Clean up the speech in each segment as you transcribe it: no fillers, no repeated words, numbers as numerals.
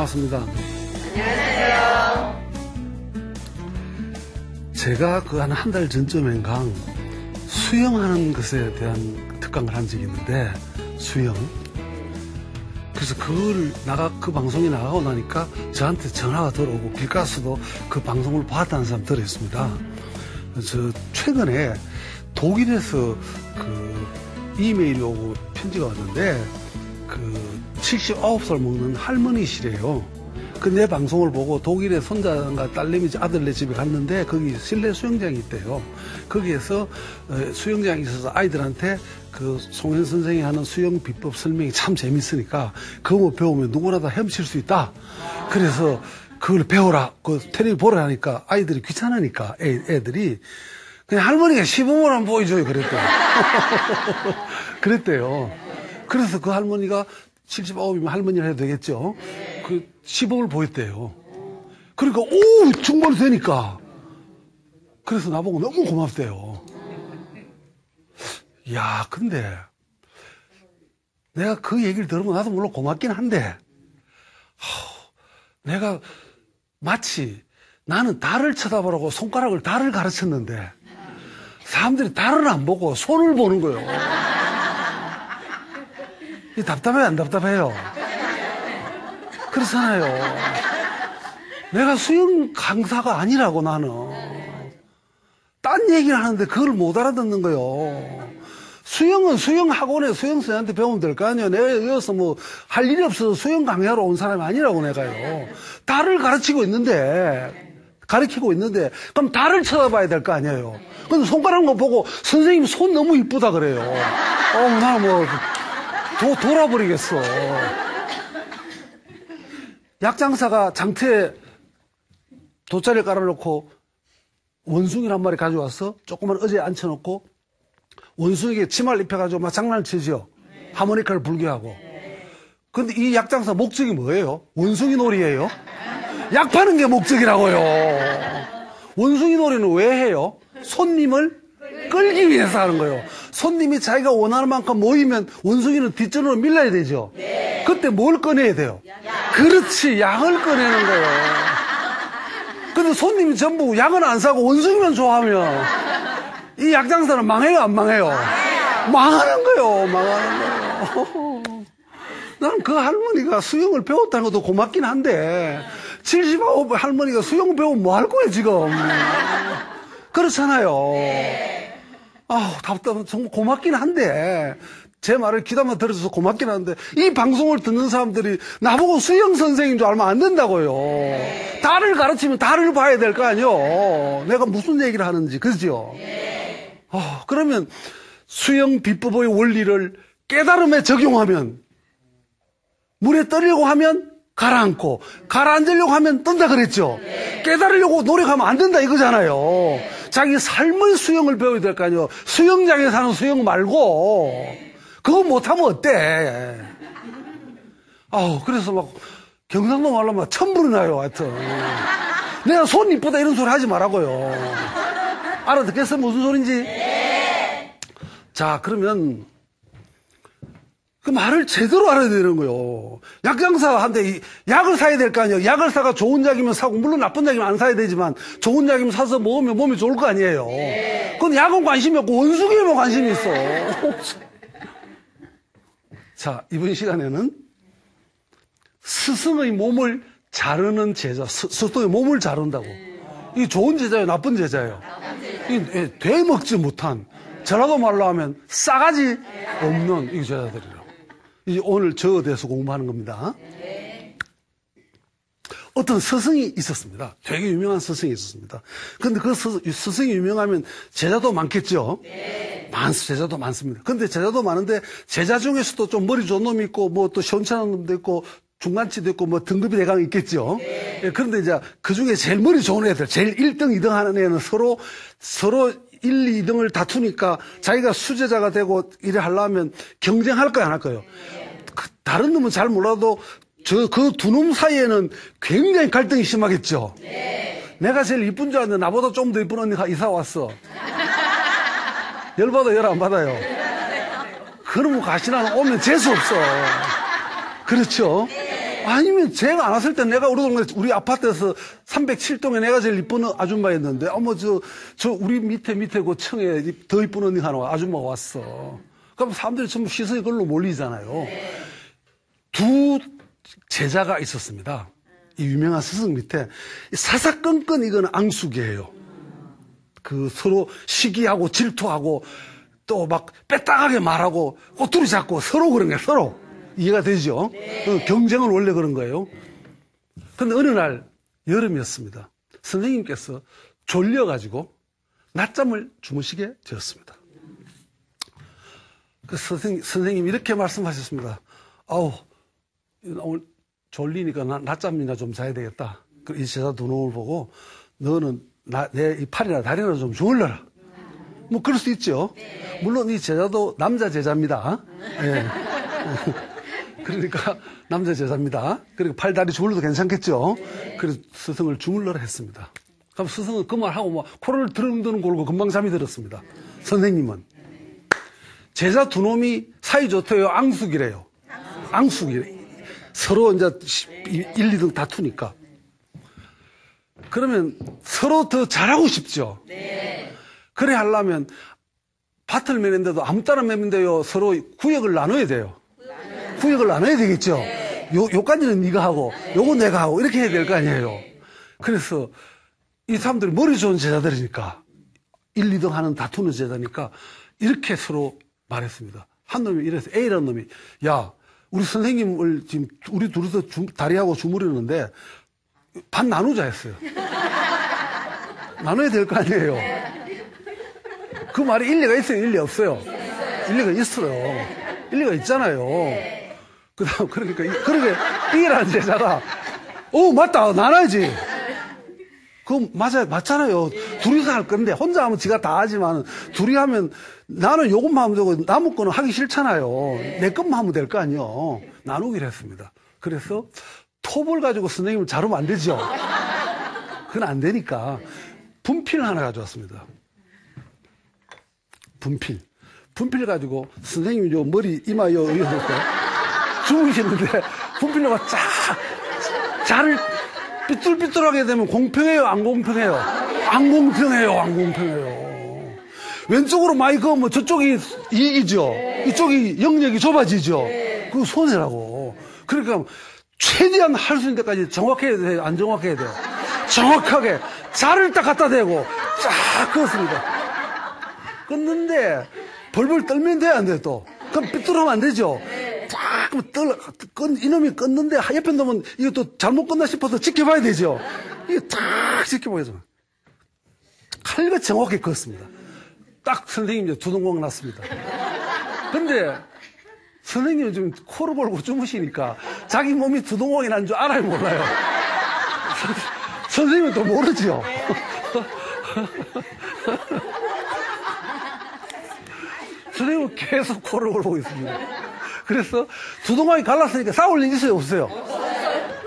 반갑습니다. 안녕하세요. 제가 그 한 달 전쯤인가 수영하는 것에 대한 특강을 한 적이 있는데, 수영. 그래서 그 방송이 나가고 나니까 저한테 전화가 들어오고 길가에서도 그 방송을 봤다는 사람 들었습니다. 저 최근에 독일에서 그 이메일이 오고 편지가 왔는데, 그 79살 먹는 할머니시래요. 그 내 방송을 보고 독일의 손자가 딸내미 아들네 집에 갔는데 거기 실내 수영장이 있대요. 거기에서 수영장에 있어서 아이들한테 그 송현 선생이 하는 수영 비법 설명이 참 재밌으니까 그거 배우면 누구나 다 헤엄칠 수 있다. 그래서 그걸 배워라. 그 텔레비 보라 하니까 아이들이 귀찮으니까 애들이 그냥 할머니가 시범을 한번 보여줘요. 그랬대요. 그랬대요. 그래서 그 할머니가 79이면 할머니를 해도 되겠죠. 그 시범을 보였대요. 그러니까 오 정말 되니까. 그래서 나보고 너무 고맙대요. 야, 근데 내가 그 얘기를 들으면 나도 물론 고맙긴 한데, 내가 마치 나는 달을 쳐다보라고 손가락을 달을 가르쳤는데 사람들이 달을 안 보고 손을 보는 거예요. 이 답답해요, 안 답답해요? 그렇잖아요. 내가 수영 강사가 아니라고, 나는. 딴 얘기를 하는데 그걸 못 알아듣는 거예요. 수영은 수영 학원에 수영선생한테 배우면 될 거 아니에요. 내가 여기서 뭐 할 일이 없어서 수영 강의하러 온 사람이 아니라고, 내가요. 달을 가르치고 있는데, 그럼 달을 쳐다봐야 될 거 아니에요. 근데 손가락만 보고 선생님 손 너무 이쁘다 그래요. 나 뭐 돌아버리겠어. 약장사가 장터에 돗자리를 깔아놓고 원숭이를 한 마리 가져와서 조그만 의자에 앉혀놓고 원숭이에게 치마를 입혀가지고 막 장난을 치죠. 하모니카를 불게 하고. 근데 이 약장사 목적이 뭐예요? 원숭이 놀이예요? 약 파는 게 목적이라고요. 원숭이 놀이는 왜 해요? 손님을 끌기 위해서 하는 거예요. 손님이 자기가 원하는 만큼 모이면 원숭이는 뒷전으로 밀려야 되죠. 그때 뭘 꺼내야 돼요? 그렇지, 약을 꺼내는 거예요. 근데 손님이 전부 약은 안 사고 원숭이만 좋아하면 이 약장사는 망해요, 안 망해요? 망하는 거예요, 망하는 거예요. 나는 그 할머니가 수영을 배웠다는 것도 고맙긴 한데 79 할머니가 수영 배우면 뭐 할 거예요, 지금? 그렇잖아요. 답답해. 정말 고맙긴 한데, 제 말을 귀담아 들어줘서 고맙긴 한데, 이 방송을 듣는 사람들이 나보고 수영 선생인 줄 알면 안 된다고요. 달을 가르치면 달을 봐야 될 거 아니에요. 내가 무슨 얘기를 하는지, 그죠? 그러면 수영 비법의 원리를 깨달음에 적용하면, 물에 떠려고 하면 가라앉고, 가라앉으려고 하면 뜬다 그랬죠? 깨달으려고 노력하면 안 된다 이거잖아요. 자기 삶의 수영을 배워야 될 거 아니에요. 수영장에 사는 수영 말고 그거 못하면 어때? 그래서 막 경상도 말로 막 천불이 나요. 하여튼 내가 손 이쁘다 이런 소리 하지 말라고요. 알아듣겠어요? 무슨 소린지? 자, 그러면 그 말을 제대로 알아야 되는 거예요. 약장사한테 약을 사야 될 거 아니에요. 약을 사가 좋은 약이면 사고, 물론 나쁜 약이면 안 사야 되지만 좋은 약이면 사서 먹으면 몸이 좋을 거 아니에요. 근데 약은 관심이 없고 원숭이에만 관심이 있어. 자, 이번 시간에는 스승의 몸을 자르는 제자, 스승의 몸을 자른다고. 이게 좋은 제자예요, 나쁜 제자예요? 이게 되먹지 못한, 저라도 말로 하면 싸가지 없는 이 제자들이에요. 이제 오늘 저에 대해서 공부하는 겁니다. 어떤 스승이 있었습니다. 되게 유명한 스승이 있었습니다. 근데 그 스승이 유명하면 제자도 많겠죠? 제자도 많습니다. 근데 제자도 많은데 제자 중에서도 좀 머리 좋은 놈이 있고 뭐 또 시원찮은 놈도 있고 중간치도 있고 뭐 등급이 대강 있겠죠? 그런데 이제 그 중에 제일 머리 좋은 애들, 제일 1등, 2등 하는 애는 서로 1, 2등을 다투니까 자기가 수제자가 되고 이래 하려면 경쟁할 거야, 안 할 거예요? 다른 놈은 잘 몰라도 그 두 놈 사이에는 굉장히 갈등이 심하겠죠? 내가 제일 이쁜 줄 알았는데 나보다 좀 더 이쁜 언니가 이사 왔어. 열받아, 열 안 받아요? 그러면 가시나는 오면 재수 없어. 그렇죠? 아니면 제가 안 왔을 때 내가 우리 동네, 우리 아파트에서 307동에 내가 제일 이쁜 아줌마였는데, 우리 밑에 그 층에 더 이쁜 언니 하나 아줌마가 왔어. 그럼 사람들이 전부 시선이 그걸로 몰리잖아요. 두 제자가 있었습니다. 이 유명한 스승 밑에 사사건건 이거는 앙숙이에요. 그 서로 시기하고 질투하고 또 막 빼딱하게 말하고 꼬투리 잡고 서로 그런 거예요. 서로. 이해가 되죠? 경쟁은 원래 그런 거예요. 근데 어느 날 여름이었습니다. 선생님께서 졸려가지고 낮잠을 주무시게 되었습니다. 그 선생님이 이렇게 말씀하셨습니다. 오늘 졸리니까 낮잠이나 좀 자야 되겠다. 이 제자 두 놈을 보고 너는 내 이 팔이나 다리나 좀 주물러라. 뭐 그럴 수 있죠. 물론 이 제자도 남자 제자입니다. 예. 그러니까 남자 제자입니다. 그리고 팔 다리 주물러도 괜찮겠죠. 그래서 스승을 주물러라 했습니다. 그럼 스승은 그 말하고 막 코를 드릉드릉 골고 금방 잠이 들었습니다. 선생님은 제자 두 놈이 사이 좋대요. 앙숙이래요. 앙숙이래. 서로 이제 1, 2등 다투니까. 그러면 서로 더 잘하고 싶죠. 네. 그래 하려면 밭을 매는데도 아무 따라 매면 돼요. 서로 구역을 나눠야 돼요. 구역을 나눠야 되겠죠. 네. 요까지는 네가 하고 요거 내가 하고 이렇게 해야 될 거 아니에요. 그래서 이 사람들이 머리 좋은 제자들이니까 1, 2등 하는 다투는 제자니까 이렇게 서로 말했습니다. 한 놈이 이래서 A라는 놈이 야 우리 선생님을 지금 우리 둘이서 다리하고 주무르는데 반 나누자 했어요. 나눠야 될 거 아니에요. 그 말이 일리가 있어요? 일리 없어요? 일리가 있어요. 일리가 있잖아요. 그다음 그러니까 B라는 제자가 맞다 나눠야지. 그거 맞잖아요. 둘이서 할 건데 혼자 하면 지가 다 하지만 둘이 하면 나는 요것만 하면 되고 남은 거는 하기 싫잖아요. 내 것만 하면 될 거 아니에요. 나누기로 했습니다. 그래서 톱을 가지고 선생님을 자르면 안 되죠. 그건 안 되니까 분필을 하나 가져왔습니다. 분필 가지고 선생님 요 머리 이마 이렇게 주무시는데 분필로 자를 삐뚤삐뚤하게 되면 공평해요? 안 공평해요? 안 공평해요. 왼쪽으로 많이 그으면 저쪽이 이익이죠. 이쪽이 영역이 좁아지죠. 그거 손해라고. 그러니까 최대한 할 수 있는 데까지 정확해야 돼요? 안 정확해야 돼요? 정확하게 자를 딱 갖다 대고 쫙 그었습니다. 껐는데 벌벌 떨면 돼야 안 돼요 또. 그럼 삐뚤하면 안 되죠. 쫙 이놈이 껐는데 옆에 놈은 이것도 잘못 껐나 싶어서 지켜봐야 되죠. 이거 딱 지켜봐야죠. 칼같이 정확히 껐습니다. 딱 선생님 이제 두동공 났습니다. 근데 선생님은 지금 코를 골고 주무시니까 자기 몸이 두동공이 난 줄 알아요 몰라요? 선생님은 또 모르죠. 선생님은 계속 코를 골고 있습니다. 그래서 두동강이 갈랐으니까 싸울 일 있어요 없어요?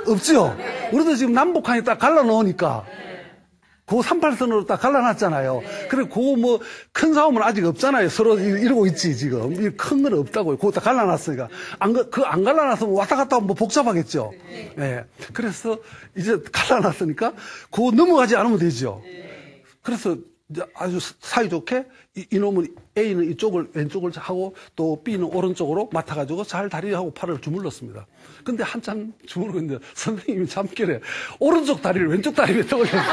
없죠? 우리도 지금 남북한이 딱 갈라놓으니까 그 38선으로 딱 갈라놨잖아요. 그래 그거 큰 싸움은 아직 없잖아요. 서로 이러고 있지 지금. 큰 건 없다고요. 그거 딱 갈라놨으니까. 안 갈라놨으면 왔다 갔다 하면 복잡하겠죠. 네. 그래서 이제 갈라놨으니까 그거 넘어가지 않으면 되죠. 그래서 이제 아주 사이좋게 이놈은 A는 이쪽을 왼쪽을 하고 또 B는 오른쪽으로 맡아가지고 잘 다리하고 팔을 주물렀습니다. 근데 한참 주무르고 있는데 선생님이 잠결에 오른쪽 다리를 왼쪽 다리 위에 떠올렸습니다.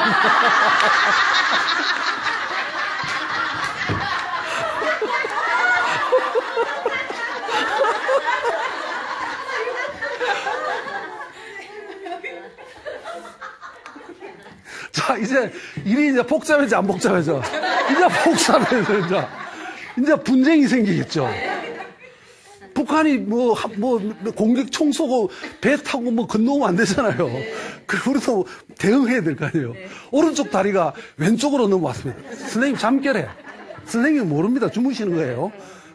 자, 이제 일이 이제 복잡해져, 안 복잡해져? 이제 복잡해져, 이제 분쟁이 생기겠죠. 북한이 공격 총 쏘고 배 타고 건너오면 안 되잖아요. 그리고 우리도 대응해야 될 거 아니에요. 오른쪽 다리가 왼쪽으로 넘어왔습니다. 선생님 잠결에. 선생님은 모릅니다. 주무시는 거예요.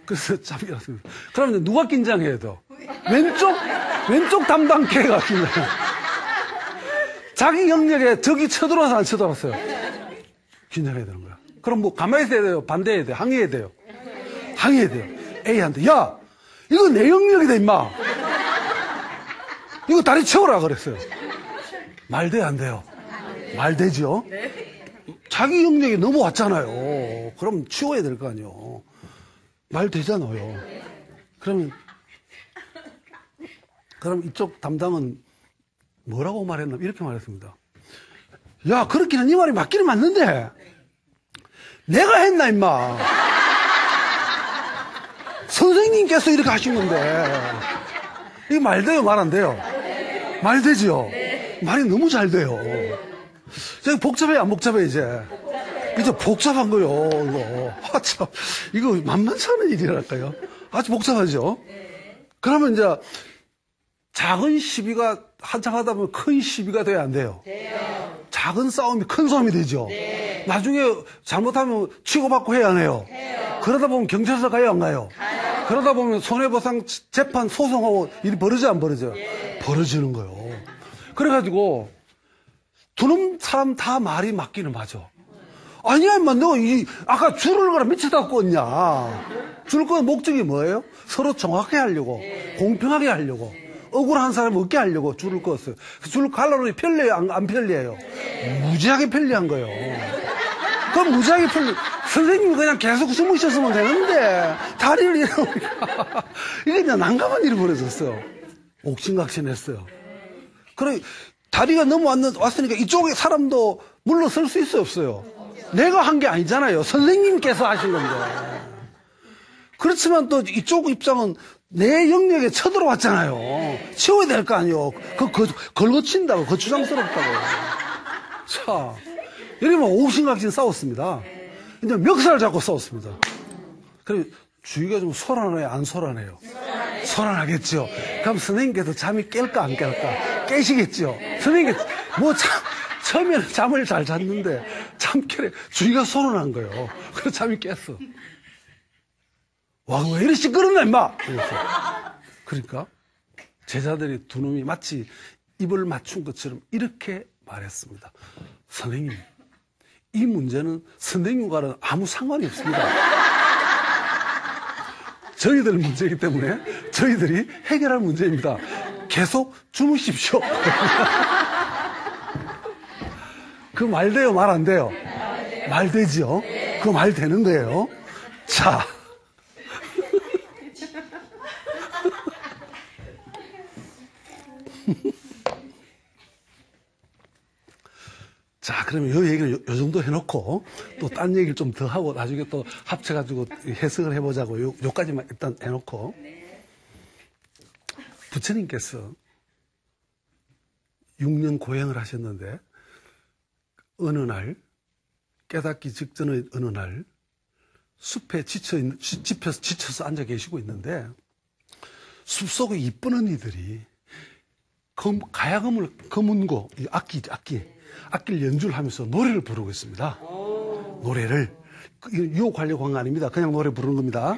그래서 잠결했습니다. 그럼 이제 누가 긴장해야 돼요? 왼쪽 담당 걔가 긴장해요. 자기 영역에 적이 쳐들어와서 안 쳐들어왔어요. 긴장해야 되는 거야. 그럼 가만히 있어야 돼요? 반대해야 돼요? 항의해야 돼요? 항의해야 돼요. A한테, 야! 이거 내 영역이다, 임마! 이거 다리 채워라 그랬어요. 말 돼, 안 돼요? 말 되죠? 자기 영역이 넘어왔잖아요. 그럼 치워야 될 거 아니에요. 말 되잖아요. 그럼 이쪽 담당은 뭐라고 말했나? 이렇게 말했습니다. 야, 그렇기는 네 말이 맞기는 맞는데, 내가 했나, 임마. 선생님께서 이렇게 하신 건데, 이게 말 돼요, 말 안 돼요? 말 되지요? 말이 너무 잘 돼요. 저기 복잡해, 안 복잡해, 이제? 이제 복잡한 거요, 이거. 아, 참. 이거 만만치 않은 일이랄까요? 아주 복잡하죠? 그러면 이제, 작은 시비가 한창 하다 보면 큰 시비가 돼야 안 돼요? 작은 싸움이 큰 싸움이 되죠? 나중에 잘못하면 치고받고 해야 안 해요? 그러다 보면 경찰서 가요, 안 가요? 그러다 보면 손해보상 재판 소송하고 일이 벌어져, 안 벌어져요? 벌어지는 거예요. 그래가지고, 두놈 사람 다 말이 맞기는 맞아. 아니야, 임마, 너, 아까 줄을 거라 미치다 껐냐. 줄 거 목적이 뭐예요? 서로 정확하게 하려고, 공평하게 하려고, 억울한 사람 없게 하려고 줄을 껐어요. 줄 갈라놓으니 편리해요, 안 편리해요? 무지하게 편리한 거예요. 그럼 무지하게 선생님이 그냥 계속 주무셨으면 되는데, 다리를 이러니까, 이게 그냥 난감한 일이 벌어졌어요. 옥신각신했어요. 그래, 다리가 넘어왔으니까 이쪽에 사람도 물러설 수 있어요, 없어요? 내가 한 게 아니잖아요. 선생님께서 하신 건데. 그렇지만 또 이쪽 입장은 내 영역에 쳐들어왔잖아요. 치워야 될 거 아니에요. 걸거친다고, 거추장스럽다고. 자, 이러면 옥신각신 싸웠습니다. 이제 멱살 잡고 싸웠습니다. 그래, 주위가 좀 소란해요, 안 소란해요? 소란하겠죠. 그럼 선생님께서 잠이 깰까, 안 깰까? 깨시겠죠. 선생님께서, 처음에는 잠을 잘 잤는데, 잠결에 주위가 소란한 거예요. 그래서 잠이 깼어. 와, 왜 이리 시끄럽나, 임마! 그러니까, 제자들이 두 놈이 마치 입을 맞춘 것처럼 이렇게 말했습니다. 선생님, 이 문제는 선생님과는 아무 상관이 없습니다. 저희들 문제이기 때문에 저희들이 해결할 문제입니다. 계속 주무십시오. 그 말 돼요, 말 안 돼요? 말 되죠? 그 말 되는 거예요. 자. 자, 그러면 이 얘기를 요 정도 해놓고 또 딴 얘기를 좀 더 하고 나중에 또 합쳐가지고 해석을 해보자고 요까지만 일단 해놓고 부처님께서 6년 고행을 하셨는데 어느 날 깨닫기 직전의 어느 날 숲에 지쳐서 앉아 계시고 있는데 숲속에 이쁜 언니들이 가야금을 검은고 악기를 연주를 하면서 노래를 부르고 있습니다. 노래를 유혹하려고 한 거 아닙니다. 그냥 노래 부르는 겁니다.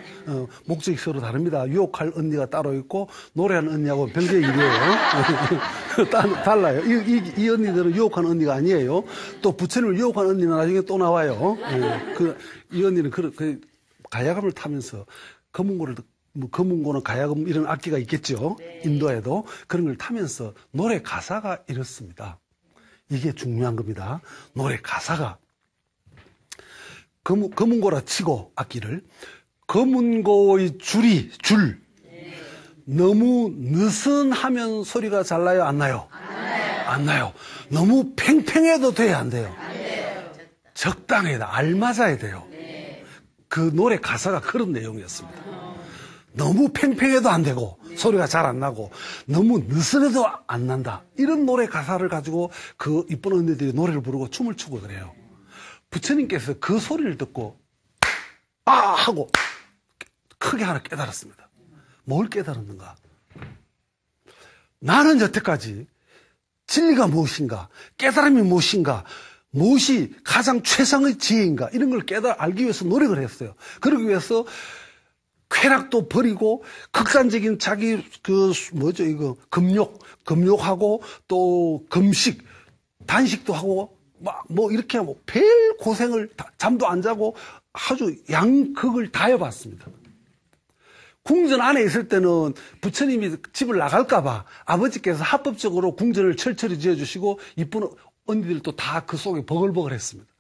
목적이 서로 다릅니다. 유혹할 언니가 따로 있고 노래하는 언니하고 별개의 일이에요. 달라요. 이 언니들은 유혹하는 언니가 아니에요. 또 부처님을 유혹하는 언니는 나중에 또 나와요. 이 언니는 가야금을 타면서 검은고는 가야금 이런 악기가 있겠죠. 인도에도 그런 걸 타면서 노래 가사가 이렇습니다. 이게 중요한 겁니다. 노래 가사가 검은고라 치고 악기를 검은고의 줄 너무 느슨하면 소리가 잘 나요, 안 나요? 안 나요. 너무 팽팽해도 돼요, 안 돼요? 적당해야 알맞아야 돼요. 그 노래 가사가 그런 내용이었습니다. 너무 팽팽해도 안 되고 소리가 잘 안 나고 너무 느슨해도 안 난다. 이런 노래 가사를 가지고 그 이쁜 언니들이 노래를 부르고 춤을 추고 그래요. 부처님께서 그 소리를 듣고 아! 하고 크게 하나 깨달았습니다. 뭘 깨달았는가? 나는 여태까지 진리가 무엇인가? 깨달음이 무엇인가? 무엇이 가장 최상의 지혜인가? 이런 걸 알기 위해서 노력을 했어요. 그러기 위해서 쾌락도 버리고 극단적인 자기 금욕하고 또 금식, 단식도 하고 이렇게 별 고생을 잠도 안 자고 아주 양극을 다 해봤습니다. 궁전 안에 있을 때는 부처님이 집을 나갈까봐 아버지께서 합법적으로 궁전을 철저히 지어주시고 이쁜 언니들도 다 그 속에 버글버글 했습니다.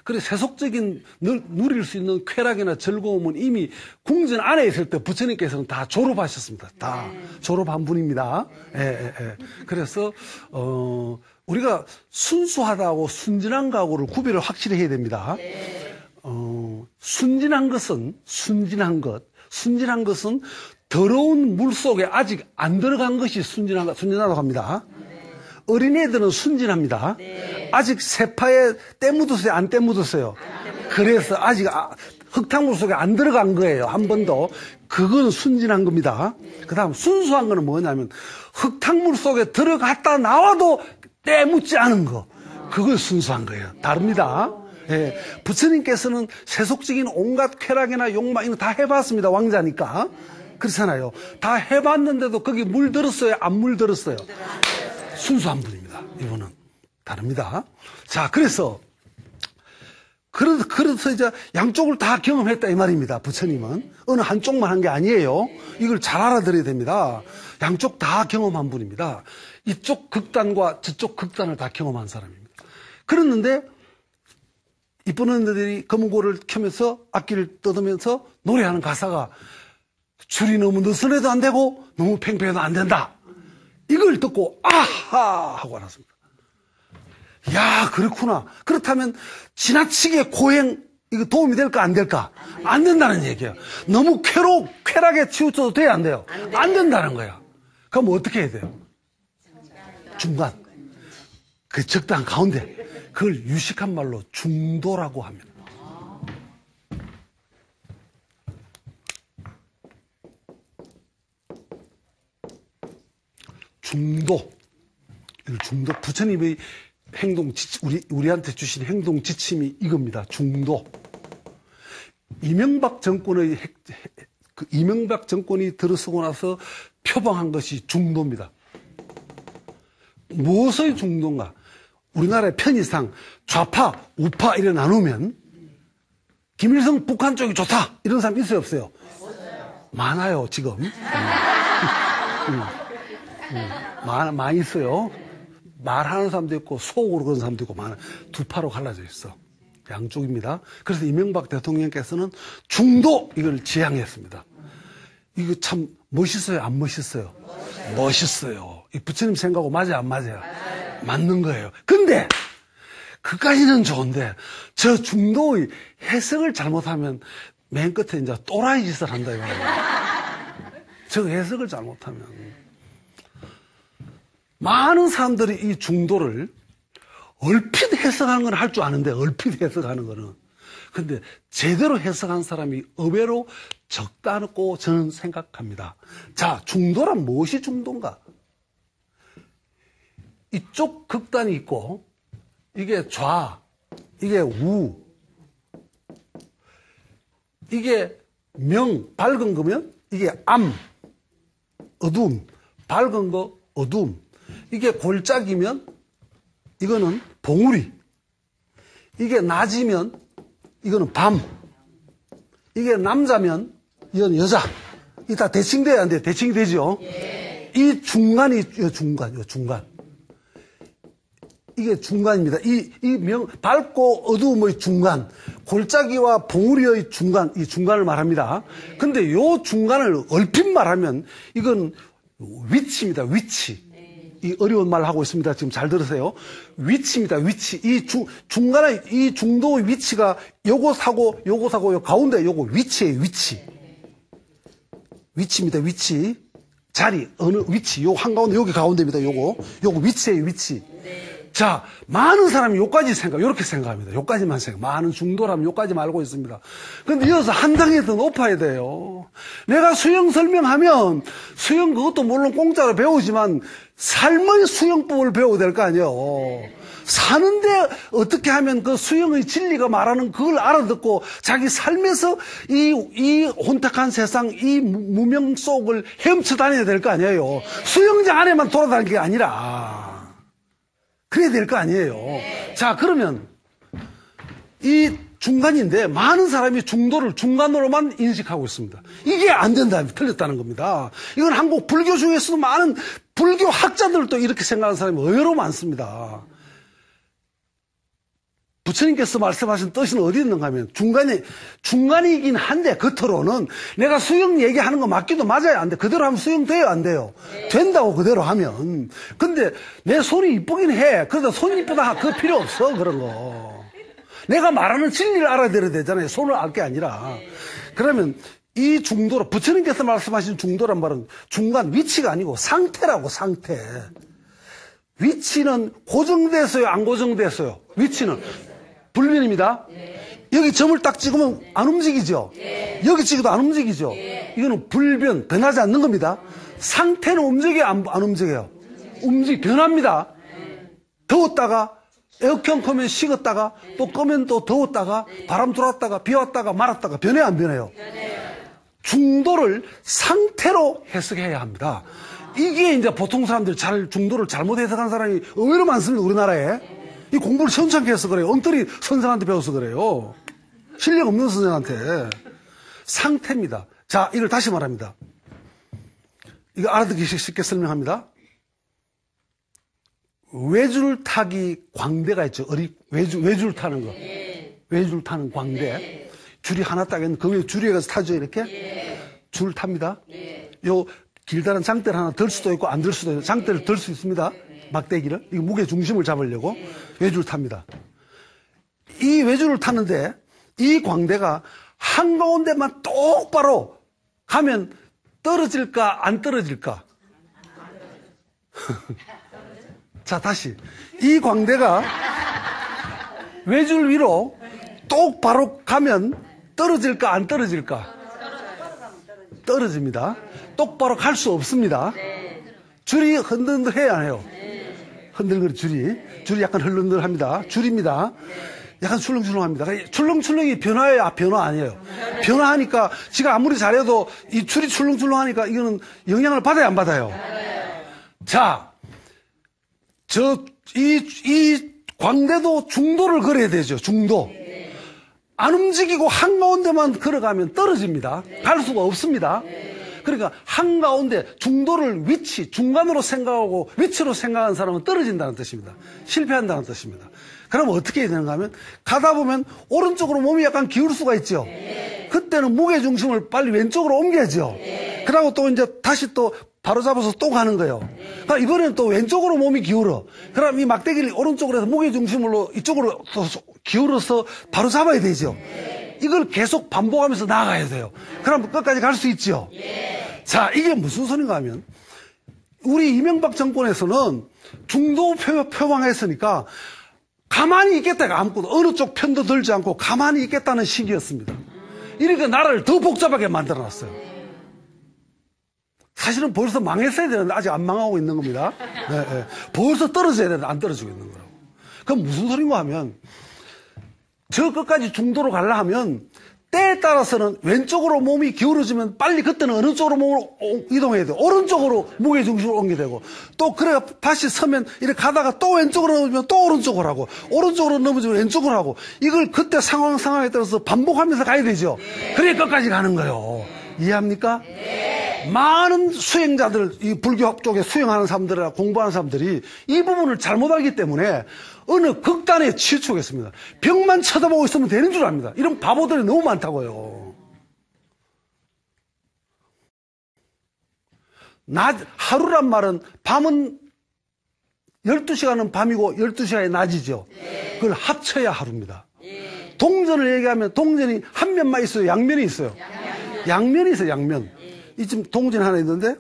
그래서 세속적인 누릴 수 있는 쾌락이나 즐거움은 이미 궁전 안에 있을 때 부처님께서는 다 졸업하셨습니다. 다 졸업한 분입니다. 그래서 우리가 순수하다고 순진한 거하고를 구별을 확실히 해야 됩니다. 순진한 것은 더러운 물 속에 아직 안 들어간 것이 순진하다고 합니다. 어린애들은 순진합니다. 아직 세파에 때 묻었어요? 안 때 묻었어요? 그래서 아직 흙탕물 속에 안 들어간 거예요. 한 번도. 그건 순진한 겁니다. 그 다음 순수한 거는 뭐냐면 흙탕물 속에 들어갔다 나와도 때 묻지 않은 거. 그걸 순수한 거예요. 다릅니다. 예, 부처님께서는 세속적인 온갖 쾌락이나 욕망 이거 다 해봤습니다. 왕자니까. 그렇잖아요. 다 해봤는데도 거기 물들었어요? 안 물들었어요? 순수한 분입니다. 이분은. 다릅니다. 자, 그래서 이제 양쪽을 다 경험했다 이 말입니다. 부처님은. 어느 한쪽만 한 게 아니에요. 이걸 잘 알아들어야 됩니다. 양쪽 다 경험한 분입니다. 이쪽 극단과 저쪽 극단을 다 경험한 사람입니다. 그랬는데 이쁜 언니들이 검은고를 켜면서 악기를 뜯으면서 노래하는 가사가 줄이 너무 느슨해도 안 되고 너무 팽팽해도 안 된다. 이걸 듣고 아하 하고 알았습니다. 야, 그렇구나. 그렇다면 지나치게 고행 이거 도움이 될까 안 될까? 안 된다는 얘기예요. 너무 쾌락에 치우쳐도 돼야 안 돼요? 안 된다는 거야. 그럼 어떻게 해야 돼요? 중간. 그 적당한 가운데. 그걸 유식한 말로 중도라고 합니다. 중도. 부처님의 우리한테 주신 행동 지침이 이겁니다. 중도. 이명박 정권이 들어서고 나서 표방한 것이 중도입니다. 무엇의 중도인가? 우리나라의 편의상 좌파, 우파 이래 나누면 김일성 북한 쪽이 좋다 이런 사람 있어요 없어요? 많아요 지금. 많이 있어요. 말하는 사람도 있고 속으로 그런 사람도 있고 많아. 두 파로 갈라져 있어. 양쪽입니다. 그래서 이명박 대통령께서는 중도 이걸 지향했습니다. 이거 참 멋있어요 안 멋있어요? 멋있어요. 이 부처님 생각하고 맞아요 안 맞아요? 맞는 거예요. 근데 그까지는 좋은데 저 중도의 해석을 잘못하면 맨 끝에 이제 또라이 짓을 한다 이거예요. 저 해석을 잘못하면 많은 사람들이 이 중도를 얼핏 해석하는 건 할 줄 아는데 얼핏 해석하는 거는 근데 제대로 해석한 사람이 의외로 적다고 저는 생각합니다. 자, 중도란 무엇이 중도인가? 이쪽 극단이 있고 이게 좌, 이게 우, 이게 명, 밝은 거면 이게 암, 어둠, 밝은 거 어둠, 이게 골짜기면 이거는 봉우리, 이게 낮이면 이거는 밤, 이게 남자면 이건 여자. 이 다 대칭돼야 안 돼요? 대칭이 되죠? 이 중간이 중간. 이게 중간입니다. 밝고 어두움의 중간, 골짜기와 봉우리의 중간, 이 중간을 말합니다. 근데 요 중간을 얼핏 말하면 이건 위치입니다. 위치. 이 어려운 말 하고 있습니다. 지금 잘 들으세요. 위치입니다. 위치. 중간에 이 중도의 위치가 요것하고 요 가운데 요거 위치예요. 위치. 위치입니다. 위치. 자리, 어느 위치. 요 한가운데 여기 가운데입니다. 요거 위치예요. 위치. 자, 많은 사람이 요까지 요렇게 생각합니다. 요까지만 많은 중도라면 요까지만 알고 있습니다. 근데 이어서 한 단계 더 높아야 돼요. 내가 수영 설명하면, 수영 그것도 물론 공짜로 배우지만, 삶의 수영법을 배워야 될 거 아니에요. 사는데 어떻게 하면 그 수영의 진리가 말하는 그걸 알아듣고, 자기 삶에서 이 혼탁한 세상, 이 무명 속을 헤엄쳐 다녀야 될 거 아니에요. 수영장 안에만 돌아다니는 게 아니라. 그래야 될 거 아니에요. 자, 그러면 이 중간인데 많은 사람이 중도를 중간으로만 인식하고 있습니다. 이게 안 된다, 틀렸다는 겁니다. 이건 한국 불교 중에서도 많은 불교 학자들도 이렇게 생각하는 사람이 의외로 많습니다. 부처님께서 말씀하신 뜻은 어디 있는가 하면 중간이긴 한데 겉으로는 내가 수영 얘기하는 거 맞기도 맞아야 안 돼. 그대로 하면 수영돼요, 안 돼요? 된다고 그대로 하면. 근데 내 손이 이쁘긴 해. 그래도 손 이쁘다 그거 필요 없어, 그런 거. 내가 말하는 진리를 알아들어야 되잖아요. 손을 알 게 아니라. 그러면 이 중도로, 부처님께서 말씀하신 중도란 말은 중간 위치가 아니고 상태라고, 상태. 위치는 고정됐어요, 안 고정됐어요? 위치는 불변입니다. 여기 점을 딱 찍으면 안 움직이죠? 여기 찍어도 안 움직이죠? 이거는 불변, 변하지 않는 겁니다. 상태는 움직여요, 안 움직여요? 변합니다. 더웠다가 에어컨 끄면 식었다가 또 끄면 또 더웠다가 바람 들어왔다가 비 왔다가 말았다가 변해요, 안 변해요? 중도를 상태로 해석해야 합니다. 이게 이제 보통 사람들이 중도를 잘못 해석한 사람이 의외로 많습니다, 우리나라에. 이 공부를 천천히 해서 그래요. 엉터리 선생한테 배워서 그래요. 실력 없는 선생한테. 상태입니다. 자, 이걸 다시 말합니다. 이거 알아듣기 쉽게 설명합니다. 외줄 타기 광대가 있죠. 외줄 타는 거. 외줄 타는 광대. 줄이 하나 딱 있는 그 위에 줄이 가서 타죠, 이렇게. 줄 탑니다. 요 길다란 장대를 하나 들 수도 있고 안 들 수도 있고 장대를 들 수 있습니다. 막대기를. 이 무게 중심을 잡으려고 외줄 탑니다. 이 외줄을 타는데 이 광대가 한가운데만 똑바로 가면 떨어질까 안 떨어질까? 자, 다시. 이 광대가 외줄 위로 똑바로 가면 떨어질까 안 떨어질까? 떨어집니다. 똑바로 갈 수 없습니다. 줄이 흔들흔들해야 안 해요. 흔들흔들 줄이 약간 흘른들합니다. 줄입니다. 약간 출렁출렁합니다. 출렁출렁이 변화예요, 변화 아니에요? 변화하니까 지가 아무리 잘해도 이 줄이 출렁출렁하니까 이거는 영향을 받아야 안 받아요? 자, 이 광대도 중도를 걸어야 되죠. 중도. 안 움직이고 한가운데만 걸어가면 떨어집니다. 갈 수가 없습니다. 그러니까 한가운데 중도를 중간으로 생각하고 위치로 생각하는 사람은 떨어진다는 뜻입니다. 실패한다는 뜻입니다. 그럼 어떻게 해야 되는가 하면 가다 보면 오른쪽으로 몸이 약간 기울 수가 있죠. 그때는 무게중심을 빨리 왼쪽으로 옮겨야죠. 그러고 또 이제 다시 또 바로 잡아서 또 가는 거예요. 그러니까 이번에는 또 왼쪽으로 몸이 기울어. 그럼 이 막대기를 오른쪽으로 해서 무게중심으로 이쪽으로 기울어서 바로 잡아야 되죠. 이걸 계속 반복하면서 나아가야 돼요. 그럼 끝까지 갈 수 있죠. 자, 이게 무슨 소린가 하면 우리 이명박 정권에서는 중도 표방했으니까 가만히 있겠다가 아무것도 어느 쪽 편도 들지 않고 가만히 있겠다는 식이었습니다. 이렇게 나라를 더 복잡하게 만들어놨어요. 사실은 벌써 망했어야 되는데 아직 안 망하고 있는 겁니다. 벌써 떨어져야 되는데 안 떨어지고 있는 거라고. 그럼 무슨 소린가 하면 저 끝까지 중도로 가려 하면 때에 따라서는 왼쪽으로 몸이 기울어지면 빨리 그때는 어느 쪽으로 몸을 이동해야 돼요. 오른쪽으로 무게중심을 옮겨야 되고 또 그래 다시 서면 이렇게 가다가 또 왼쪽으로 넘어지면 또 오른쪽으로 하고 오른쪽으로 넘어지면 왼쪽으로 하고 이걸 그때 상황에 따라서 반복하면서 가야 되죠. 그래 끝까지 가는 거예요. 이해합니까? 많은 수행자들, 이 불교 쪽에 수행하는 사람들이나 공부하는 사람들이 이 부분을 잘못 알기 때문에 어느 극단에 치우치겠습니다. 벽만 쳐다보고 있으면 되는 줄 압니다. 이런 바보들이 너무 많다고요. 하루란 말은 밤은 12시간은 밤이고 12시간이 낮이죠. 그걸 합쳐야 하루입니다. 동전을 얘기하면 동전이 한 면만 있어요? 양면이 있어요? 양면이 있어요, 양면. 이쯤 동전 하나 있는데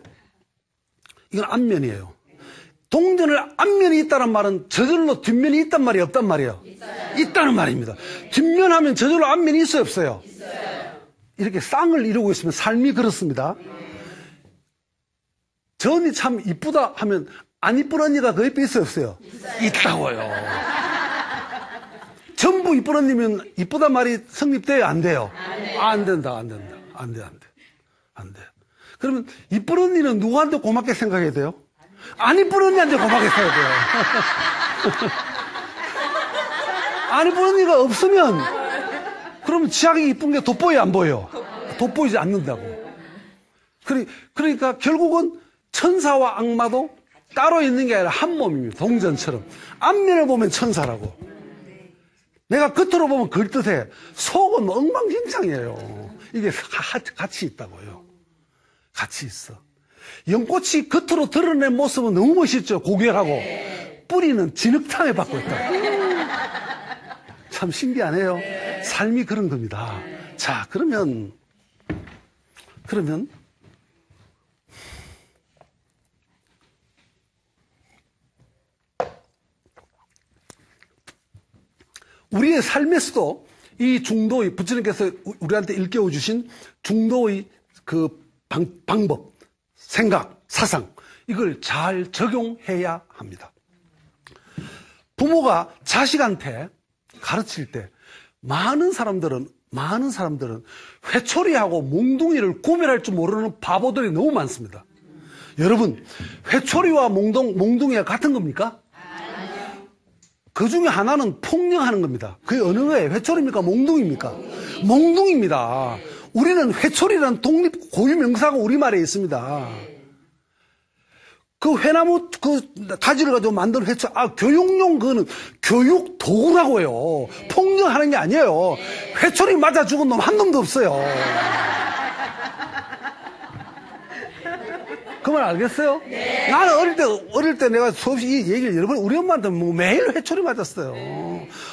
이건 앞면이에요. 동전을 앞면이 있다는 말은 저절로 뒷면이 있단 말이 없단 말이에요. 있다는 말입니다. 뒷면 하면 저절로 앞면이 있어요, 없어요? 이렇게 쌍을 이루고 있으면 삶이 그렇습니다. 저 언니 참 이쁘다 하면 안 이쁜 언니가 그 옆에 있어요, 없어요? 있다고요. 전부 이쁜 언니면 이쁘단 말이 성립돼요, 안 돼요? 안 된다. 안 돼. 그러면 이쁜 언니는 누구한테 고맙게 생각해야 돼요? 안 이쁜 언니한테 고맙게 생각해야 돼요. 안 이쁜 언니가 없으면 그러면 지향이 이쁜 게 돋보여 안 보여? 돋보이지 않는다고. 그러니까 결국은 천사와 악마도 따로 있는 게 아니라 한 몸입니다. 동전처럼. 앞면을 보면 천사라고. 내가 겉으로 보면 그럴듯해. 속은 엉망진창이에요. 이게 같이 있다고요. 같이 있어. 연꽃이 겉으로 드러낸 모습은 너무 멋있죠. 고결하고. 뿌리는 진흙탕에 받고 있다. 참 신기하네요. 삶이 그런 겁니다. 자, 그러면 우리의 삶에서도 이 중도의, 부처님께서 우리한테 일깨워 주신 중도의 그 방법, 생각, 사상, 이걸 잘 적용해야 합니다. 부모가 자식한테 가르칠 때 많은 사람들은 회초리하고 몽둥이를 구별할 줄 모르는 바보들이 너무 많습니다. 여러분, 회초리와 몽둥이가 같은 겁니까? 그 중에 하나는 폭력하는 겁니다. 그게 어느 거예요? 회초리입니까? 몽둥이입니까? 몽둥이입니다. 우리는 회초리라는 독립 고유 명사가 우리말에 있습니다. 그 회나무 그 가지를 가지고 만든 회초리, 교육용 그거는 교육 도구라고요. 폭력하는 게 아니에요. 회초리 맞아 죽은 놈 한 놈도 없어요. 그 말 알겠어요? 네. 나는 어릴 때 내가 수없이 이 얘기를 여러 번 우리 엄마한테 뭐 매일 회초리 맞았어요.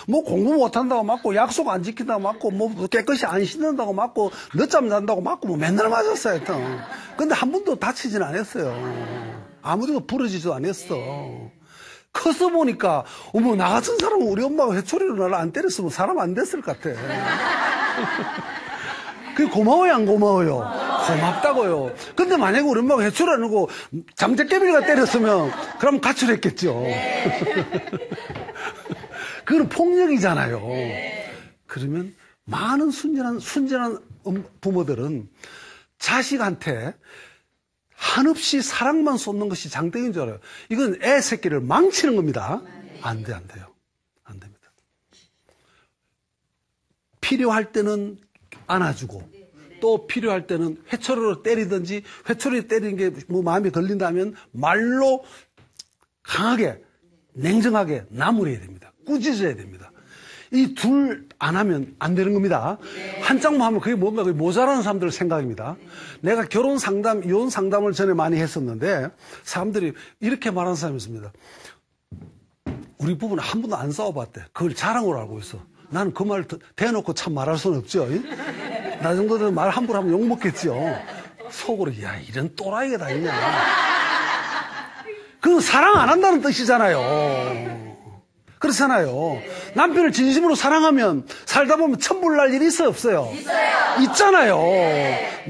뭐 공부 못한다고 맞고, 약속 안 지킨다고 맞고, 뭐 깨끗이 안 씻는다고 맞고, 늦잠 잔다고 맞고, 뭐 맨날 맞았어요, 하여튼. 근데 한 번도 다치진 않았어요. 아무데도 부러지지도 않았어. 커서 보니까, 어머, 나 같은 사람은 우리 엄마가 회초리로 나를 안 때렸으면 사람 안 됐을 것 같아. 그게 고마워요, 안 고마워요? 고맙다고요. 근데 만약에 우리 엄마가 회초리 안 하고 잠재깨비가 때렸으면 그럼 가출했겠죠. 그건 폭력이잖아요. 그러면 많은 순진한 부모들은 자식한테 한없이 사랑만 쏟는 것이 장땡인 줄 알아요. 이건 애 새끼를 망치는 겁니다. 안 돼요. 안 됩니다. 필요할 때는 안아주고, 또 필요할 때는 회초리로 때리든지, 회초리 때리는 게 뭐 마음에 걸린다면 말로 강하게, 냉정하게 나무려야 됩니다. 꾸짖어야 됩니다. 이 둘 안 하면 안 되는 겁니다. 한짝만 하면 그게 뭔가 모자라는 사람들 생각입니다. 내가 결혼 상담, 이혼 상담을 전에 많이 했었는데 사람들이 이렇게 말하는 사람이 있습니다. 우리 부부는 한 번도 안 싸워봤대. 그걸 자랑으로 알고 있어. 나는 그 말 대놓고 참 말할 수는 없죠. 나 정도는 말 함부로 하면 욕먹겠죠. 속으로, 야, 이런 또라이가 다 있냐. 그건 사랑 안 한다는 뜻이잖아요. 그렇잖아요. 남편을 진심으로 사랑하면 살다 보면 천불 날 일이 있어요, 없어요? 있잖아요.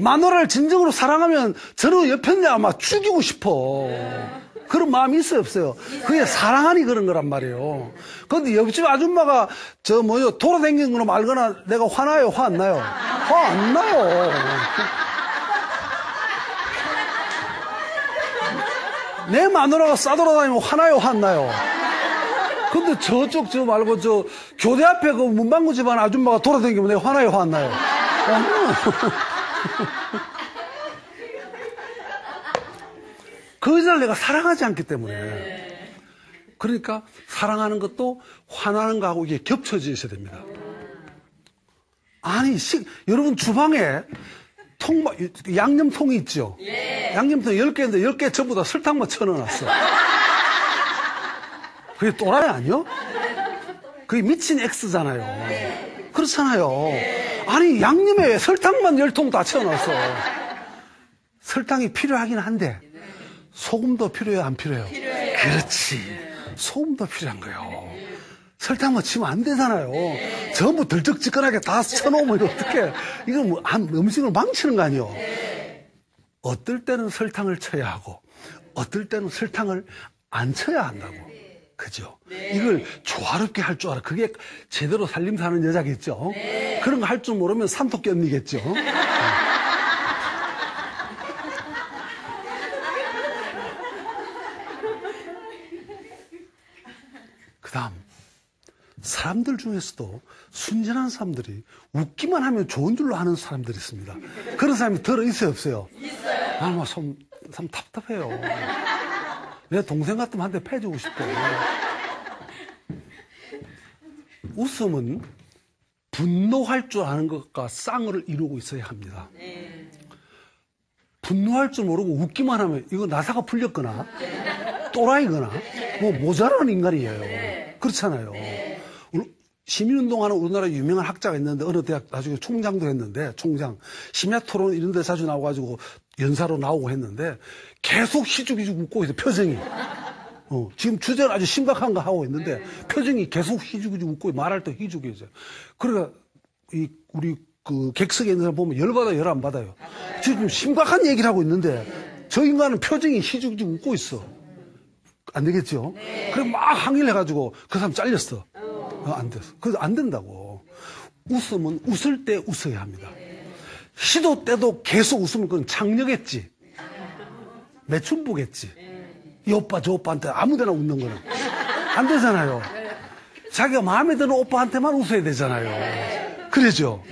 마누라를 진정으로 사랑하면 저는 옆에 내 아마 죽이고 싶어. 그런 마음이 있어요, 없어요? 그게 사랑하니 그런 거란 말이에요. 그런데 옆집 아줌마가 돌아다니는 거로 말거나 내가 화나요? 화 안 나요? 화 안 나요. 내 마누라가 싸돌아다니면 화나요? 화 안 나요? 근데 저쪽 말고 교대 앞에 그 문방구 집안 아줌마가 돌아다니면 내가 화나요? 화 안 나요? 그 여자를 내가 사랑하지 않기 때문에. 그러니까 사랑하는 것도 화나는 거하고 이게 겹쳐져 있어야 됩니다. 아니, 여러분 주방에 양념통이 있죠? 양념통 10개인데 10개 전부 다 설탕만 쳐넣어놨어. 그게 또라이 아니요? 그게 미친 X잖아요. 그렇잖아요. 아니, 양념에 설탕만 10통 다 채워놨어. 설탕이 필요하긴 한데 소금도 필요해요, 안 필요해요? 그렇지. 소금도 필요한 거예요. 설탕만 치면 안 되잖아요. 전부 들쩍지근하게 다 쳐놓으면 어떡해. 이거 뭐 음식을 망치는 거 아니에요. 어떨 때는 설탕을 쳐야 하고 어떨 때는 설탕을 안 쳐야 한다고. 그죠? 이걸 조화롭게 할 줄 알아. 그게 제대로 살림 사는 여자겠죠? 그런 거 할 줄 모르면 산토끼 언니겠죠? 그 다음, 사람들 중에서도 순진한 사람들이 웃기만 하면 좋은 줄로 하는 사람들이 있습니다. 그런 사람이 들어있어요, 없어요? 있어요. 아, 뭐, 참 답답해요. 내 동생 같으면 한 대 패주고 싶고. 웃음은 분노할 줄 아는 것과 쌍을 이루고 있어야 합니다. 분노할 줄 모르고 웃기만 하면 이거 나사가 풀렸거나 또라이거나 뭐 모자라는 인간이에요. 그렇잖아요. 시민운동하는 우리나라 유명한 학자가 있는데 어느 대학 나중에 총장도 했는데 총장 심야토론 이런 데 자주 나와가지고 연사로 나오고 했는데 계속 희죽희죽 웃고 있어 표정이. 지금 주제는 아주 심각한 거 하고 있는데 표정이 계속 희죽희죽 웃고 말할 때 희죽해져요. 그러니까 우리 그 객석에 있는 사람 보면 열받아 열 안 받아요. 지금 심각한 얘기를 하고 있는데 저 인간은 표정이 희죽희죽 웃고 있어. 안 되겠죠? 그래 막 항의를 해가지고 그 사람 잘렸어. 안 됐어. 그래서 안 된다고. 웃음은 웃을 때 웃어야 합니다. 시도 때도 계속 웃으면 그건 창녀겠지. 매춘부겠지. 이 오빠 저 오빠한테 아무데나 웃는 거는 안 되잖아요. 자기가 마음에 드는 오빠한테만 웃어야 되잖아요. 그러죠?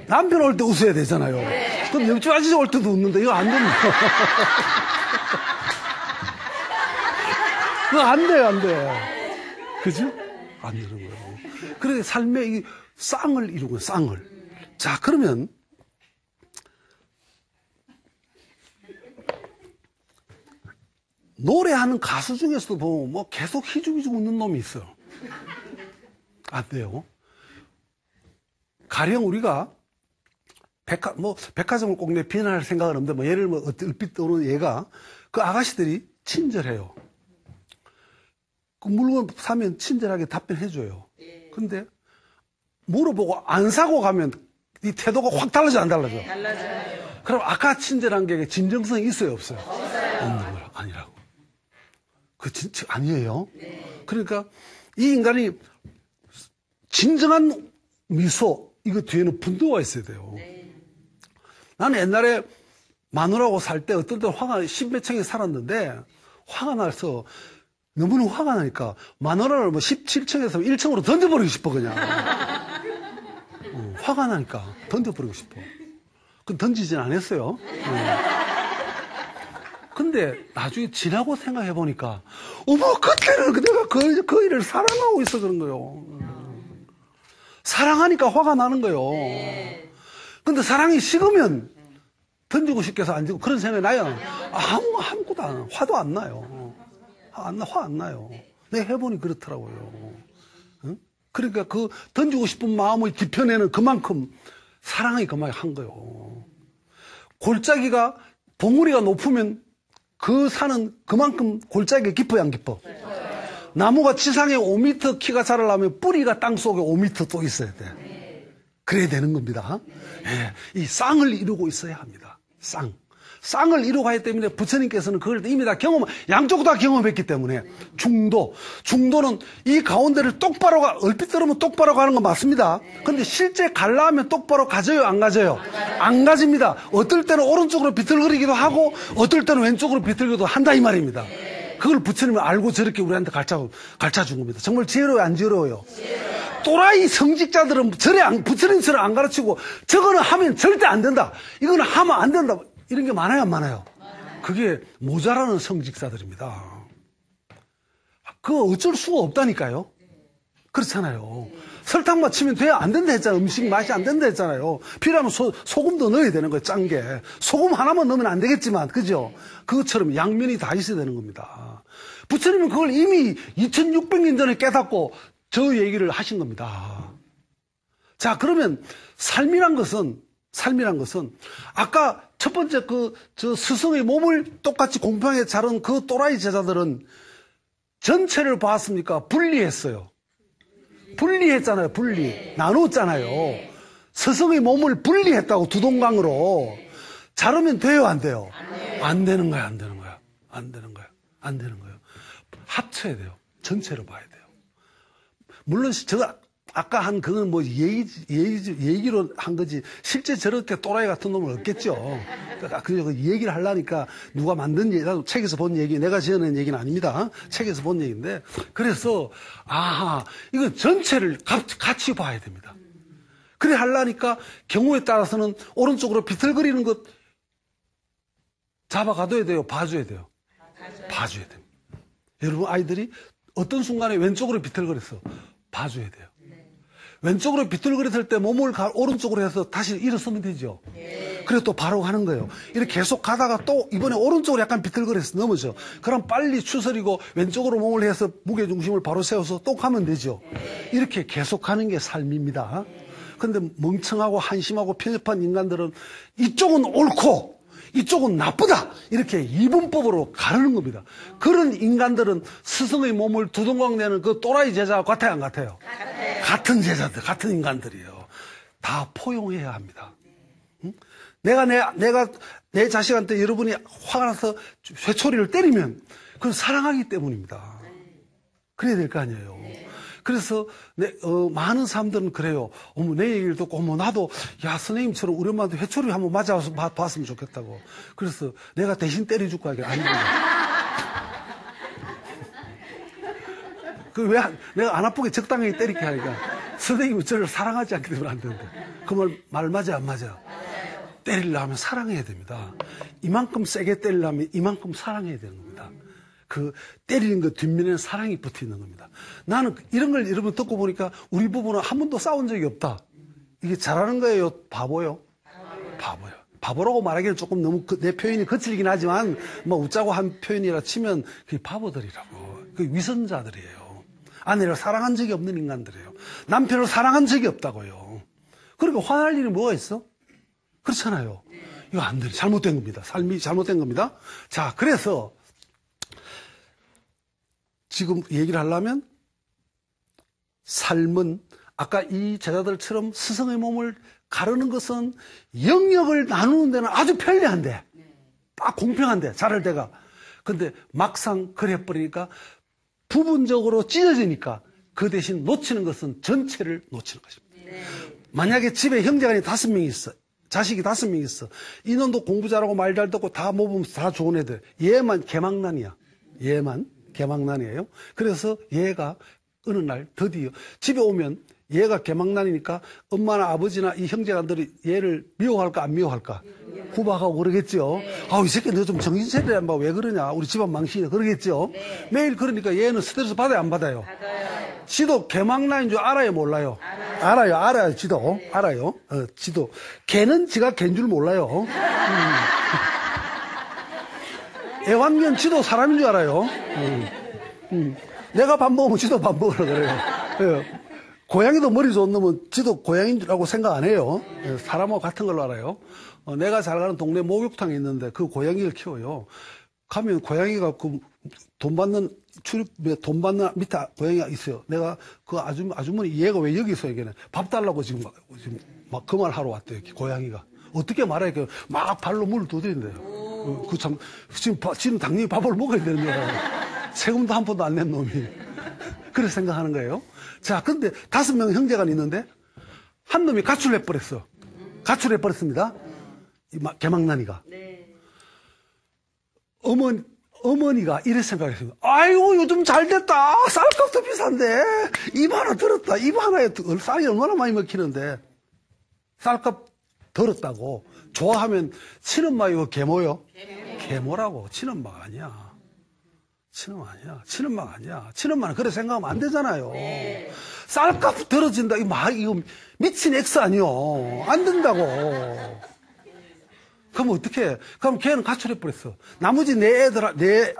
남편 올 때 웃어야 되잖아요. 그럼 옆집 아저씨 올 때도 웃는데 이거 안 됩니다. 그거 안 돼요, 안 돼. 그죠? 안 되는 거예요. 그래서 삶의 이 쌍을 이루고 쌍을. 자, 그러면 노래하는 가수 중에서도 보면 뭐 계속 희죽희죽 웃는 놈이 있어요. 안 돼요. 가령 우리가 백화점을 꼭 내 비난할 생각은 없는데 뭐 예를 얼핏 떠오르는 얘가 그 아가씨들이 친절해요. 그 물건 사면 친절하게 답변해줘요. 근데 물어보고 안 사고 가면 이 태도가 확 달라져 안 달라져? 달라져요. 그럼 아까 친절한 게 진정성이 있어요 없어요? 없는 거야. 아니라고. 그 진짜 아니에요. 그러니까 이 인간이 진정한 미소 이거 뒤에는 분노가 있어야 돼요. 나는 옛날에 마누라하고 살 때 어떤 때 화가 십몇 층에 살았는데 화가 나서 너무나 화가 나니까 마누라를 뭐 17층에서 1층으로 던져버리고 싶어 그냥. 화가 나니까 던져버리고 싶어. 그 던지진 않았어요. 근데 나중에 지나고 생각해 보니까 어머 그때는 내가 그 일을 사랑하고 있어 그런 거예요. 사랑하니까 화가 나는 거예요. 근데 사랑이 식으면 던지고 싶게서 안 지고 그런 생각이 나요. 아무것도 안 나요. 화도 안 나요. 화 안 나요. 내가 해보니 그렇더라고요. 응? 그러니까 그 던지고 싶은 마음의 뒤편에는 그만큼 사랑이 그만큼 한 거예요. 골짜기가 봉우리가 높으면 그 산은 그만큼 골짜기가 깊어요, 안 깊어? 나무가 지상에 5m 키가 자라려면 뿌리가 땅 속에 5m 또 있어야 돼. 그래야 되는 겁니다. 예, 이 쌍을 이루고 있어야 합니다. 쌍을 이루고 하기 때문에 부처님께서는 그걸 이미 다 양쪽 다 경험했기 때문에 중도는 이 가운데를 똑바로 얼핏 들으면 똑바로 가는 건 맞습니다. 근데 실제 갈라 하면 똑바로 가져요, 안 가져요? 안 가집니다. 어떨 때는 오른쪽으로 비틀거리기도 하고 어떨 때는 왼쪽으로 비틀기도 한다 이 말입니다. 그걸 부처님은 알고 저렇게 우리한테 가르쳐 준 겁니다. 정말 지혜로워요, 안 지혜로워요? 또라이 성직자들은 부처님처럼 안 가르치고 저거는 하면 절대 안 된다. 이거는 하면 안 된다. 이런 게 많아요, 안 많아요? 그게 모자라는 성직자들입니다. 그거 어쩔 수가 없다니까요. 그렇잖아요. 설탕 맞추면 돼야 안 된다 했잖아요. 음식 맛이 안 된다 했잖아요. 필요하면 소금도 넣어야 되는 거예요, 짠 게. 소금 하나만 넣으면 안 되겠지만, 그죠? 그것처럼 양면이 다 있어야 되는 겁니다. 부처님은 그걸 이미 2600년 전에 깨닫고 저 얘기를 하신 겁니다. 자, 그러면 삶이란 것은 아까 첫 번째 저 스승의 몸을 똑같이 공평하게 자른 그 또라이 제자들은 전체를 봤습니까? 분리했어요. 분리했잖아요. 나눴잖아요. 스승의 몸을 분리했다고 두 동강으로. 자르면 돼요, 안 돼요? 안 되는 거야. 합쳐야 돼요. 전체로 봐야 돼요. 물론 제가 아까 한 그건 뭐 얘기로 한 거지 실제 저렇게 또라이 같은 놈은 없겠죠. 그러니까 그 얘기를 하려니까 누가 만든 얘기, 나도 책에서 본 얘기, 내가 지어낸 얘기는 아닙니다. 책에서 본 얘기인데 그래서 아하 이거 전체를 같이 봐야 됩니다. 그래 하려니까 경우에 따라서는 오른쪽으로 비틀거리는 것 잡아가둬야 돼요. 봐줘야 돼요. 봐줘야 됩니다. 여러분 아이들이 어떤 순간에 왼쪽으로 비틀거렸어. 봐줘야 돼요. 왼쪽으로 비틀거렸을 때 몸을 오른쪽으로 해서 다시 일어서면 되죠. 그래서 또 바로 가는 거예요. 이렇게 계속 가다가 또 이번에 오른쪽으로 약간 비틀거려서 넘어져. 그럼 빨리 추스리고 왼쪽으로 몸을 해서 무게중심을 바로 세워서 또 가면 되죠. 이렇게 계속 가는 게 삶입니다. 그런데 멍청하고 한심하고 편협한 인간들은 이쪽은 옳고 이쪽은 나쁘다 이렇게 이분법으로 가르는 겁니다. 그런 인간들은 스승의 몸을 두동강 내는 그 또라이 제자와 같아요 안 같아요? 같은 제자들 같은 인간들이에요. 다 포용해야 합니다. 응? 내가 내 자식한테 여러분이 화가 나서 회초리를 때리면 그건 사랑하기 때문입니다. 그래야 될 거 아니에요. 그래서 많은 사람들은 그래요. 어머 내 얘기를 듣고 어머 나도 야 선생님처럼 우리 엄마한테 회초리 한번 맞아서 봤으면 좋겠다고. 그래서 내가 대신 때려줄 거야. 아닙니다. 그 왜 내가 안 아프게 적당하게 때리게 하니까 선생님은 저를 사랑하지 않기 때문에 안 되는데 그 말 맞아요 안 맞아요? 때리려면 사랑해야 됩니다. 이만큼 세게 때리려면 이만큼 사랑해야 되는 겁니다. 그 때리는 그 뒷면에는 사랑이 붙어 있는 겁니다. 나는 이런 걸 여러분 듣고 보니까 우리 부부는 한 번도 싸운 적이 없다. 이게 잘하는 거예요? 바보요? 바보요. 바보라고 말하기는 조금 너무 내 표현이 거칠긴 하지만 뭐 웃자고 한 표현이라 치면 그게 바보들이라고. 그 위선자들이에요. 아내를 사랑한 적이 없는 인간들이에요. 남편을 사랑한 적이 없다고요. 그러니까 화날 일이 뭐가 있어? 그렇잖아요. 이거 안 돼. 잘못된 겁니다. 삶이 잘못된 겁니다. 자, 그래서 지금 얘기를 하려면 삶은 아까 이 제자들처럼 스승의 몸을 가르는 것은 영역을 나누는 데는 아주 편리한데 딱 공평한데 잘할 때가 근데 막상 그래 버리니까 부분적으로 찢어지니까 그 대신 놓치는 것은 전체를 놓치는 것입니다. 만약에 집에 형제간이 5명이 있어 자식이 5명이 있어 이놈도 공부 잘하고 말 잘 듣고 다 모범 다 좋은 애들 얘만 개망난이야. 얘만 개망난이에요. 그래서 얘가 어느 날 드디어 집에 오면 얘가 개망난이니까 엄마나 아버지나 이 형제간들이 얘를 미워할까 안 미워할까? 구박하고 그러겠죠. 아우 이 새끼 너 좀 정신 차리라 인마 왜 그러냐? 우리 집안 망신이야 그러겠죠. 매일 그러니까 얘는 스트레스 받아요 안 받아요? 지도 개망난인 줄 알아요 몰라요? 알아요 지도 알아요. 지도 개는 지가 개인 줄 몰라요. 애완견 지도 사람인 줄 알아요. 내가 밥 먹으면 지도 밥 먹으라 그래요. 고양이도 머리 좋은 놈은 지도 고양이라고 생각 안 해요. 사람하고 같은 걸로 알아요. 내가 잘 가는 동네 목욕탕이 있는데 그 고양이를 키워요. 가면 고양이가 그 돈 받는 밑에 고양이가 있어요. 내가 그 아주머니 얘가 왜 여기 있어 이게는 밥 달라고 지금 막 그 말 하러 왔대요. 고양이가 어떻게 말할까요? 막 발로 물을 두드린대요. 그 참 지금 당연히 밥을 먹어야 되는 거야. 세금도 한 푼도 안 낸 놈이. 그렇게 생각하는 거예요. 자, 근데 5명 형제가 있는데 한 놈이 가출해버렸어. 가출해버렸습니다. 개망난이가. 어머니가 이렇게 생각했습니다. 아이고 요즘 잘됐다. 쌀값도 비싼데 입 하나 들었다. 입 하나에 쌀이 얼마나 많이 먹히는데 쌀값 들었다고 좋아하면 친엄마 이거 개모요? 개모라고. 친엄마가 아니야. 친엄마가 아니야. 친엄마는 그래 생각하면 안 되잖아요. 쌀값 떨어진다. 이거 미친 X 아니요. 안 된다고. 그럼 어떡해? 그럼 걔는 가출해버렸어. 나머지 내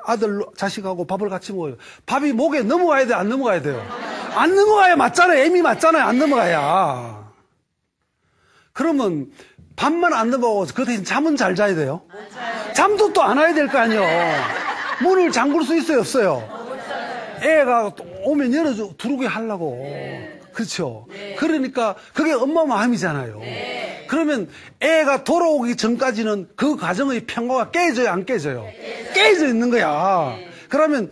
아들, 자식하고 밥을 같이 먹어요. 밥이 목에 넘어가야 돼? 안 넘어가야 돼요? 안 넘어가야 맞잖아요. 애미 맞잖아요. 안 넘어가야. 그러면 밥만 안 넘어가고 그 대신 잠은 잘 자야 돼요? 잠도 또 안 와야 될 거 아니에요. 문을 잠글 수 있어요? 없어요? 애가 오면 열어줘, 들어오게 하려고. 그렇죠? 그러니까 그게 엄마 마음이잖아요. 그러면 애가 돌아오기 전까지는 그 가정의 평화가 깨져요? 안 깨져요? 깨져 있는 거야. 그러면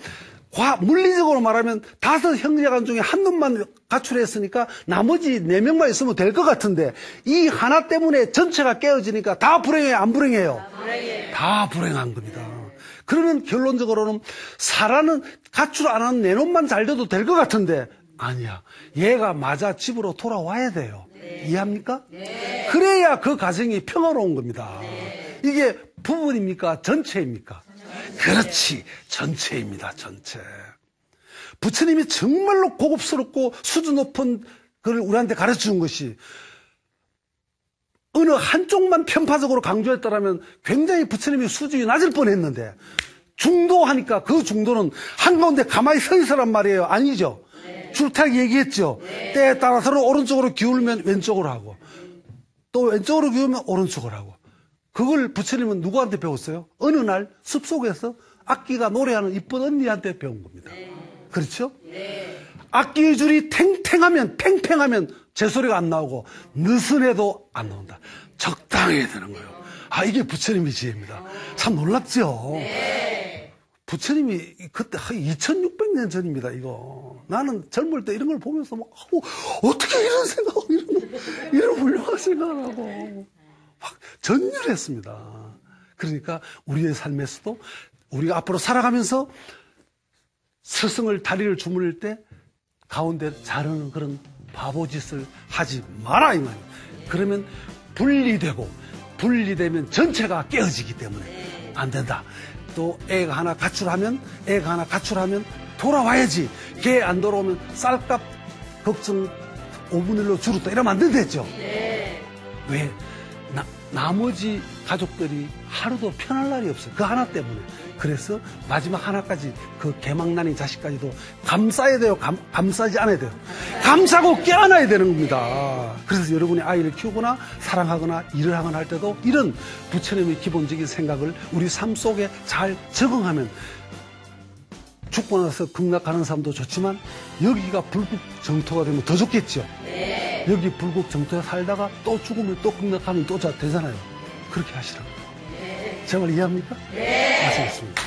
물리적으로 말하면 5 형제간 중에 한 놈만 가출했으니까 나머지 4명만 있으면 될 것 같은데 이 하나 때문에 전체가 깨어지니까 다 불행해요, 안 불행해요? 다 불행한 겁니다. 그러면 결론적으로는 사라는 가출 안 하는 4놈만 잘 돼도 될 것 같은데 아니야. 얘가 맞아 집으로 돌아와야 돼요. 이해합니까? 그래야 그 가정이 평화로운 겁니다. 이게 부분입니까? 전체입니까? 그렇지. 전체입니다. 전체. 부처님이 정말로 고급스럽고 수준 높은 그걸 우리한테 가르쳐준 것이 어느 한쪽만 편파적으로 강조했더라면 굉장히 부처님이 수준이 낮을 뻔했는데 중도하니까 그 중도는 한가운데 가만히 서 있으란 말이에요. 아니죠? 줄타기 얘기했죠. 때에 따라서는 오른쪽으로 기울면 왼쪽으로 하고 또 왼쪽으로 기울면 오른쪽으로 하고 그걸 부처님은 누구한테 배웠어요? 어느 날 숲속에서 악기가 노래하는 이쁜 언니한테 배운 겁니다. 그렇죠? 악기의 줄이 팽팽하면 제 소리가 안 나오고 느슨해도 안 나온다. 적당해야 되는 거예요. 아, 이게 부처님의 지혜입니다. 참 놀랍죠? 부처님이 그때 2600년 전입니다, 이거. 나는 젊을 때 이런 걸 보면서 막, 어떻게 이런 생각하고 이런 훌륭한 생각을 하고 막 전율했습니다. 그러니까 우리의 삶에서도 우리가 앞으로 살아가면서 스승을 다리를 주물릴 때 가운데 자르는 그런 바보짓을 하지 마라 이 말이에요. 그러면 분리되면 전체가 깨어지기 때문에 안 된다. 또 애가 하나 가출하면 돌아와야지. 걔 안 돌아오면 쌀값 걱정 5분의 1로 줄었다 이러면 안 된댔죠. 왜? 나머지 가족들이 하루도 편할 날이 없어요. 그 하나 때문에. 그래서 마지막 하나까지 그 개망난인 자식까지도 감싸야 돼요. 감싸지 않아야 돼요. 감싸고 껴안아야 되는 겁니다. 그래서 여러분이 아이를 키우거나 사랑하거나 일을 하거나 할 때도 이런 부처님의 기본적인 생각을 우리 삶 속에 잘 적응하면 죽고 나서 극락하는 사람도 좋지만 여기가 불국정토가 되면 더 좋겠죠. 여기 불국정토에 살다가 또 죽으면 또 극락하면 또 되잖아요. 그렇게 하시라고. 정말 이해합니까? 마치겠습니다.